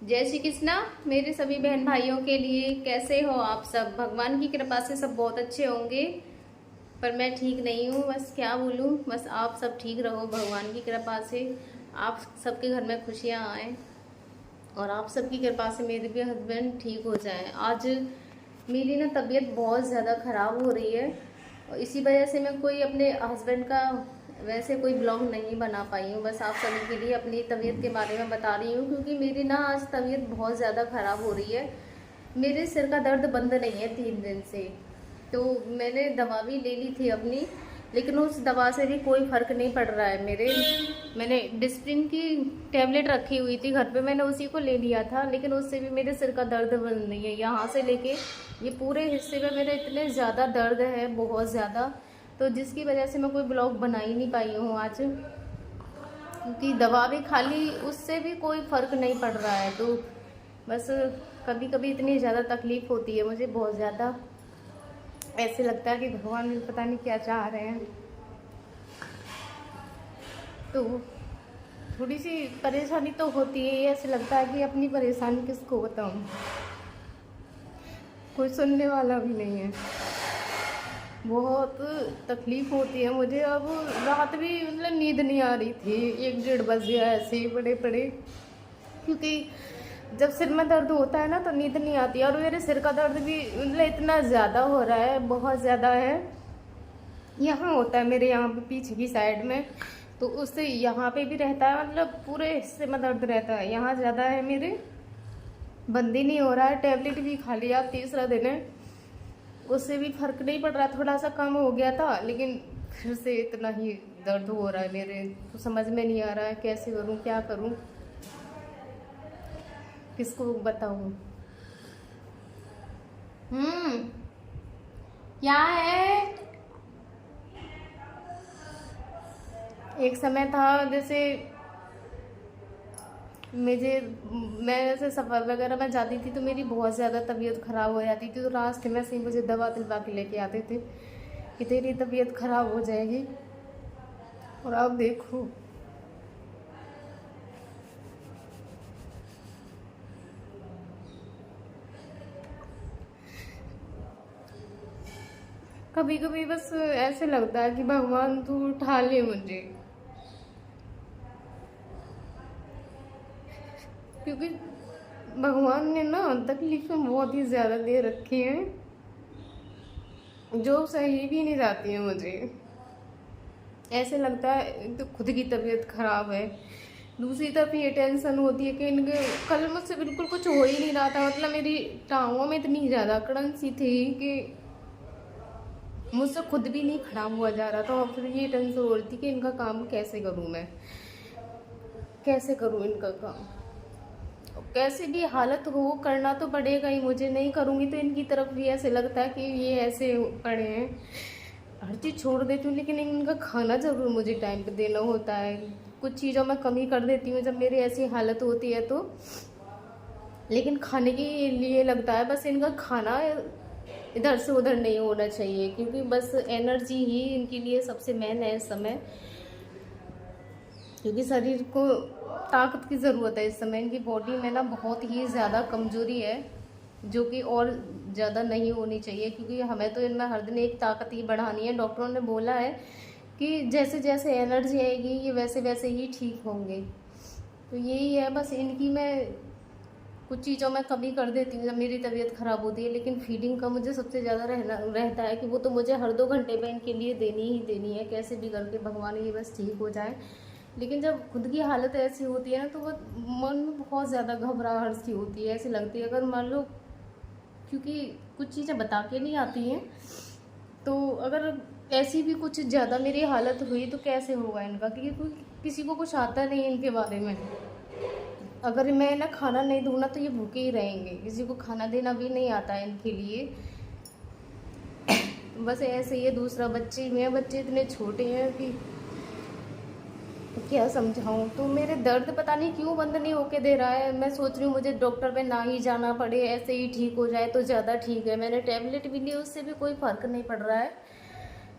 जय श्री कृष्णा। मेरे सभी बहन भाइयों के लिए कैसे हो आप सब। भगवान की कृपा से सब बहुत अच्छे होंगे, पर मैं ठीक नहीं हूँ। बस क्या बोलूँ, बस आप सब ठीक रहो भगवान की कृपा से। आप सबके घर में खुशियाँ आएँ और आप सबकी कृपा से मेरे भी हस्बैंड ठीक हो जाएं। आज मेरी ना तबीयत बहुत ज़्यादा ख़राब हो रही है और इसी वजह से मैं कोई अपने हस्बैंड का वैसे कोई ब्लॉग नहीं बना पाई हूँ। बस आप सभी के लिए अपनी तबीयत के बारे में बता रही हूँ, क्योंकि मेरी ना आज तबीयत बहुत ज़्यादा ख़राब हो रही है। मेरे सिर का दर्द बंद नहीं है 3 दिन से। तो मैंने दवा भी ले ली थी अपनी, लेकिन उस दवा से भी कोई फ़र्क नहीं पड़ रहा है मेरे। मैंने डिस्प्रिन की टैबलेट रखी हुई थी घर पे, मैंने उसी को ले लिया था, लेकिन उससे भी मेरे सिर का दर्द बंद नहीं है। यहाँ से लेके ये पूरे हिस्से में मेरे इतने ज़्यादा दर्द है, बहुत ज़्यादा, तो जिसकी वजह से मैं कोई ब्लॉग बना ही नहीं पाई हूँ आज, क्योंकि दवा भी खा ली, उससे भी कोई फ़र्क नहीं पड़ रहा है। तो बस कभी कभी इतनी ज़्यादा तकलीफ़ होती है मुझे, बहुत ज़्यादा ऐसे लगता है कि भगवान भी पता नहीं क्या चाह रहे हैं। तो थोड़ी सी परेशानी तो होती है, ऐसे लगता है कि अपनी परेशानी किसको बताऊं, कोई सुनने वाला भी नहीं है। बहुत तकलीफ़ होती है मुझे। अब रात भी मतलब नींद नहीं आ रही थी, 1 डेढ़ बज गया ऐसे ही पड़े पड़े, क्योंकि जब सिर में दर्द होता है ना तो नींद नहीं आती। और मेरे सिर का दर्द भी मतलब इतना ज़्यादा हो रहा है, बहुत ज़्यादा है। यहाँ होता है मेरे, यहाँ पे पीछे की साइड में, तो उससे यहाँ पे भी रहता है, मतलब पूरे हिस्से में दर्द रहता है। यहाँ ज़्यादा है मेरे, बंद ही नहीं हो रहा है। टैबलेट भी खा लिया, तीसरा दिन है, उससे भी फर्क नहीं पड़ रहा। थोड़ा सा कम हो गया था, लेकिन फिर से इतना ही दर्द हो रहा है मेरे। तो समझ में नहीं आ रहा है कैसे करूँ, क्या करूँ, किसको बताऊँ। क्या है, एक समय था जैसे मुझे, मैं जैसे सफ़र वगैरह में जाती थी तो मेरी बहुत ज़्यादा तबीयत ख़राब हो जाती थी, तो रास्ते में से ही मुझे दवा दिलवा के लेके आते थे कि तेरी तबीयत ख़राब हो जाएगी। और अब देखो, कभी कभी बस ऐसे लगता है कि भगवान तू उठा ले मुझे, क्योंकि भगवान ने ना तकलीफें बहुत ही ज़्यादा दे रखी हैं जो सही भी नहीं जाती है मुझे। ऐसे लगता है एक तो खुद की तबीयत खराब है, दूसरी तरफ ये टेंशन होती है कि इनके कल मुझसे बिल्कुल कुछ हो ही नहीं रहा था। मतलब मेरी टांगों में इतनी ज़्यादा अकड़न सी थी कि मुझसे खुद भी नहीं खड़ा हुआ जा रहा था। और फिर ये टेंशन हो रही थी कि इनका काम कैसे करूँ मैं, कैसे करूँ इनका काम। कैसे भी हालत हो, करना तो पड़ेगा ही मुझे, नहीं करूँगी तो इनकी तरफ भी ऐसे लगता है कि ये ऐसे पड़े हैं। हर चीज़ छोड़ देती हूँ, लेकिन इनका खाना ज़रूर मुझे टाइम पे देना होता है। कुछ चीज़ों में कमी कर देती हूँ जब मेरी ऐसी हालत होती है तो, लेकिन खाने के लिए लगता है बस इनका खाना इधर से उधर नहीं होना चाहिए, क्योंकि बस एनर्जी ही इनके लिए सबसे मेन है इस समय। क्योंकि शरीर को ताकत की ज़रूरत है इस समय। इनकी बॉडी में ना बहुत ही ज़्यादा कमजोरी है, जो कि और ज़्यादा नहीं होनी चाहिए, क्योंकि हमें तो इनमें हर दिन एक ताकत ही बढ़ानी है। डॉक्टरों ने बोला है कि जैसे जैसे एनर्जी आएगी ये वैसे वैसे ही ठीक होंगे। तो यही है बस, इनकी मैं कुछ चीज़ों में कमी कर देती हूँ जब मेरी तबीयत ख़राब होती है, लेकिन फीडिंग का मुझे सबसे ज़्यादा रहता है कि वो तो मुझे हर 2 घंटे में इनके लिए देनी ही देनी है, कैसे भी करके भगवान ये बस ठीक हो जाए। लेकिन जब खुद की हालत ऐसी होती है ना, तो वो मन में बहुत ज़्यादा घबराहट सी होती है। ऐसी लगती है अगर मान लो, क्योंकि कुछ चीज़ें बता के नहीं आती हैं, तो अगर ऐसी भी कुछ ज़्यादा मेरी हालत हुई तो कैसे होगा इनका, क्योंकि किसी को कुछ आता नहीं इनके बारे में। अगर मैं ना खाना नहीं दूँ ना तो ये भूखे ही रहेंगे, किसी को खाना देना भी नहीं आता है इनके लिए। बस ऐसे ही है। दूसरा बच्चे इतने छोटे हैं कि क्या समझाऊं। तो मेरे दर्द पता नहीं क्यों बंद नहीं होके दे रहा है। मैं सोच रही हूँ मुझे डॉक्टर पे ना ही जाना पड़े, ऐसे ही ठीक हो जाए तो ज़्यादा ठीक है। मैंने टैबलेट भी ली, उससे भी कोई फ़र्क नहीं पड़ रहा है।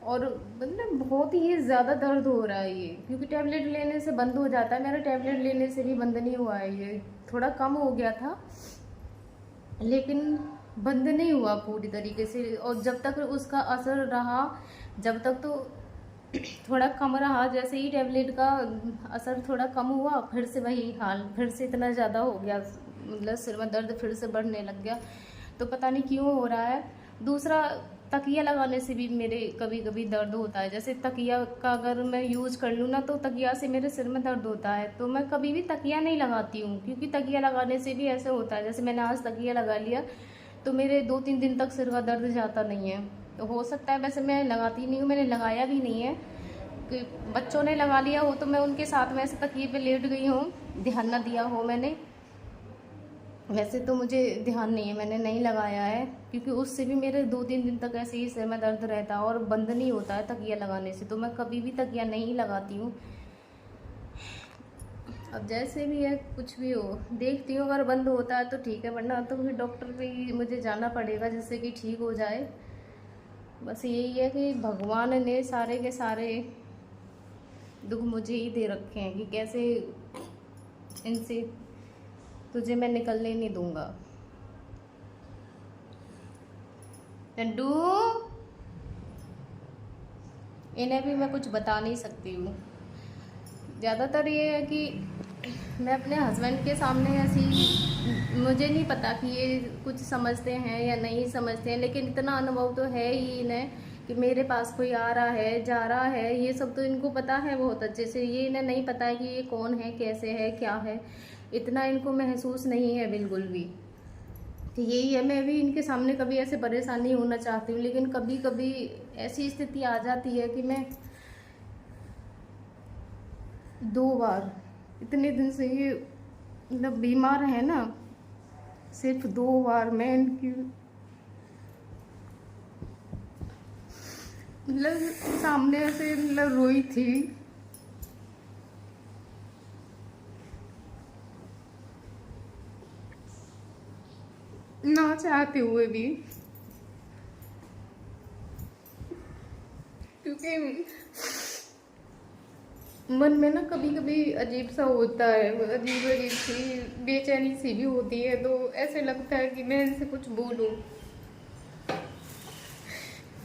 और मतलब बहुत ही ज़्यादा दर्द हो रहा है ये, क्योंकि टैबलेट लेने से बंद हो जाता है, मेरा टैबलेट लेने से भी बंद नहीं हुआ है ये। थोड़ा कम हो गया था, लेकिन बंद नहीं हुआ पूरी तरीके से। और जब तक उसका असर रहा, जब तक तो थोड़ा कम रहा, जैसे ही टैबलेट का असर थोड़ा कम हुआ, फिर से वही हाल, फिर से इतना ज़्यादा हो गया, मतलब सिर में दर्द फिर से बढ़ने लग गया। तो पता नहीं क्यों हो रहा है। दूसरा, तकिया लगाने से भी मेरे कभी कभी दर्द होता है। जैसे तकिया का अगर मैं यूज़ कर लूँ ना, तो तकिया से मेरे सिर में दर्द होता है। तो मैं कभी भी तकिया नहीं लगाती हूँ, क्योंकि तकिया लगाने से भी ऐसे होता है, जैसे मैंने आज तकिया लगा लिया तो मेरे 2-3 दिन तक सिर का दर्द जाता नहीं है। तो हो सकता है, वैसे मैं लगाती नहीं हूँ, मैंने लगाया भी नहीं है कि बच्चों ने लगा लिया हो तो मैं उनके साथ में ऐसे तकिए पे लेट गई हूँ, ध्यान ना दिया हो मैंने। वैसे तो मुझे ध्यान नहीं है, मैंने नहीं लगाया है, क्योंकि उससे भी मेरे 2-3 दिन तक ऐसे ही सिर में दर्द रहता है और बंद नहीं होता है तकिया लगाने से। तो मैं कभी भी तकिया नहीं लगाती हूँ। अब जैसे भी है, कुछ भी हो, देखती हूँ, अगर बंद होता है तो ठीक है, वरना तो फिर डॉक्टर पे ही मुझे जाना पड़ेगा, जिससे कि ठीक हो जाए। बस यही है कि भगवान ने सारे के सारे दुख मुझे ही दे रखे हैं कि कैसे इनसे तुझे मैं निकलने नहीं दूंगा। टंडू, इन्हें भी मैं कुछ बता नहीं सकती हूँ। ज़्यादातर ये है कि मैं अपने हस्बैंड के सामने ऐसी, मुझे नहीं पता कि ये कुछ समझते हैं या नहीं समझते हैं, लेकिन इतना अनुभव तो है ही इन्हें कि मेरे पास कोई आ रहा है, जा रहा है, ये सब तो इनको पता है बहुत अच्छे से। ये इन्हें नहीं पता है कि ये कौन है, कैसे है, क्या है, इतना इनको महसूस नहीं है बिल्कुल भी। तो यही है, मैं भी इनके सामने कभी ऐसे परेशान नहीं होना चाहती हूँ, लेकिन कभी कभी ऐसी स्थिति आ जाती है कि मैं 2 बार, इतने दिन से ये मतलब बीमार है ना, सिर्फ 2 बार मैं इनकी मतलब सामने ऐसे मतलब रोई थी। ना चाहते हुए भी, क्योंकि मन में ना कभी कभी अजीब सा होता है, अजीब अजीब सी बेचैनी सी भी होती है। तो ऐसे लगता है कि मैं इनसे कुछ बोलूं।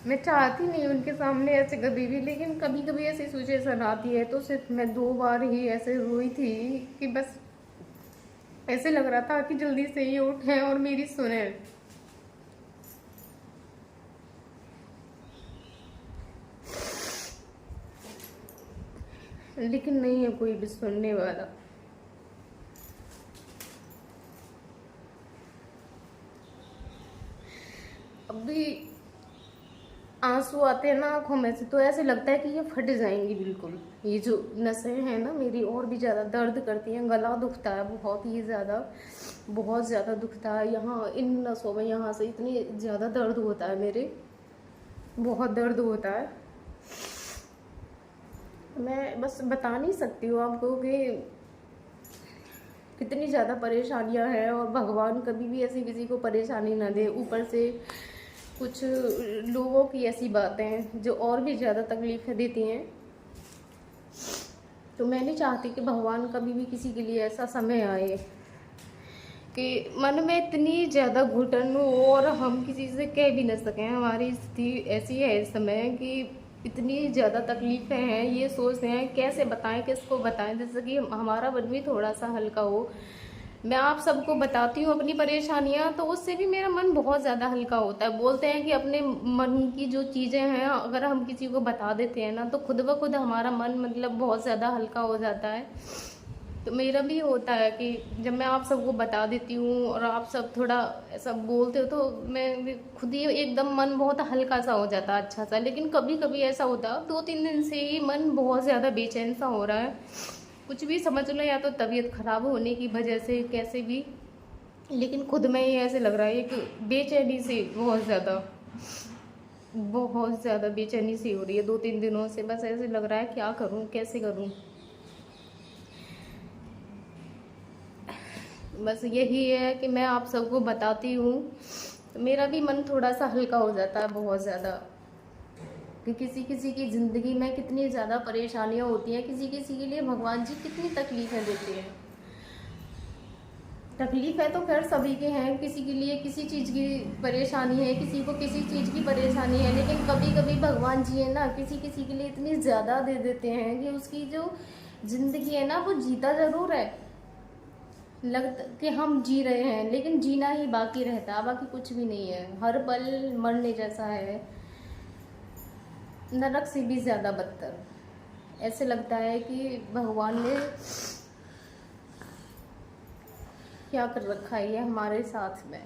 मैं चाहती नहीं उनके सामने ऐसे कभी भी, लेकिन कभी कभी ऐसी सिचुएशन आती है। तो सिर्फ मैं 2 बार ही ऐसे रोई थी कि बस ऐसे लग रहा था कि जल्दी से ये उठे और मेरी सुने। लेकिन नहीं है कोई भी सुनने वाला। अभी आंसू आते हैं ना आंखों में से, तो ऐसे लगता है कि ये फट जाएंगी बिल्कुल। ये जो नसें हैं ना मेरी, और भी ज़्यादा दर्द करती हैं, गला दुखता है बहुत ही ज़्यादा, बहुत ज़्यादा दुखता है। यहाँ इन नसों में, यहाँ से इतनी ज़्यादा दर्द होता है मेरे, बहुत दर्द होता है। मैं बस बता नहीं सकती हूँ आपको कि कितनी ज़्यादा परेशानियाँ हैं, और भगवान कभी भी ऐसी किसी को परेशानी ना दे। ऊपर से कुछ लोगों की ऐसी बातें हैं जो और भी ज़्यादा तकलीफ़ें देती हैं। तो मैं नहीं चाहती कि भगवान कभी भी किसी के लिए ऐसा समय आए कि मन में इतनी ज़्यादा घुटन हो और हम किसी से कह भी न सकें। हमारी स्थिति ऐसी है इस समय कि इतनी ज़्यादा तकलीफ़ें हैं, ये सोचते हैं कैसे बताएं, किसको बताएं, जैसे कि हमारा मन भी थोड़ा सा हल्का हो। मैं आप सबको बताती हूँ अपनी परेशानियाँ, तो उससे भी मेरा मन बहुत ज़्यादा हल्का होता है। बोलते हैं कि अपने मन की जो चीज़ें हैं अगर हम किसी को बता देते हैं ना, तो खुद ब खुद हमारा मन मतलब बहुत ज़्यादा हल्का हो जाता है। तो मेरा भी होता है कि जब मैं आप सबको बता देती हूँ और आप सब थोड़ा ऐसा बोलते हो, तो मैं भी खुद ही एकदम मन बहुत हल्का सा हो जाता है, अच्छा सा। लेकिन कभी कभी ऐसा होता है 2-3 दिन से ही मन बहुत ज़्यादा बेचैन सा हो रहा है, कुछ भी समझ लो, या तो तबीयत ख़राब होने की वजह से कैसे भी, लेकिन खुद में ही ऐसे लग रहा है कि बेचैनी सी बहुत ज़्यादा बेचैनी सी हो रही है 2-3 दिनों से। बस ऐसे लग रहा है क्या करूँ, कैसे करूँ। बस यही है कि मैं आप सबको बताती हूँ, तो मेरा भी मन थोड़ा सा हल्का हो जाता है बहुत ज़्यादा, कि किसी किसी की ज़िंदगी में कितनी ज़्यादा परेशानियाँ होती हैं, किसी किसी के लिए भगवान जी कितनी तकलीफ़ें देते हैं। तकलीफ है तो खैर सभी के हैं, किसी के लिए किसी चीज़ की परेशानी है, किसी को किसी चीज़ की परेशानी है, लेकिन कभी कभी भगवान जी है ना किसी किसी के लिए इतनी ज़्यादा दे देते हैं कि उसकी जो ज़िंदगी है ना वो जीता ज़रूर है, लगता कि हम जी रहे हैं लेकिन जीना ही बाकी रहता, बाकी कुछ भी नहीं है। हर पल मरने जैसा है, नरक से भी ज़्यादा बदतर। ऐसे लगता है कि भगवान ने क्या कर रखा है ये हमारे साथ में,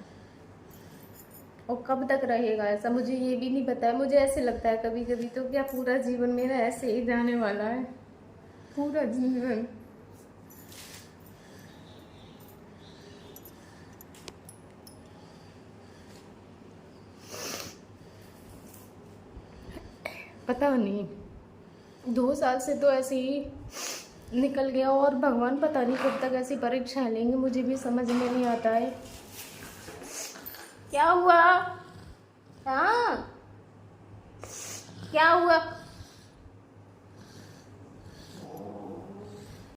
और कब तक रहेगा ऐसा मुझे ये भी नहीं पता है। मुझे ऐसे लगता है कभी कभी तो क्या पूरा जीवन मेरा ऐसे ही जाने वाला है, पूरा जीवन। पता नहीं 2 साल से तो ऐसे ही निकल गया, और भगवान पता नहीं कब तक ऐसी परीक्षाएं लेंगे, मुझे भी समझ में नहीं आता है। क्या हुआ? हाँ क्या हुआ?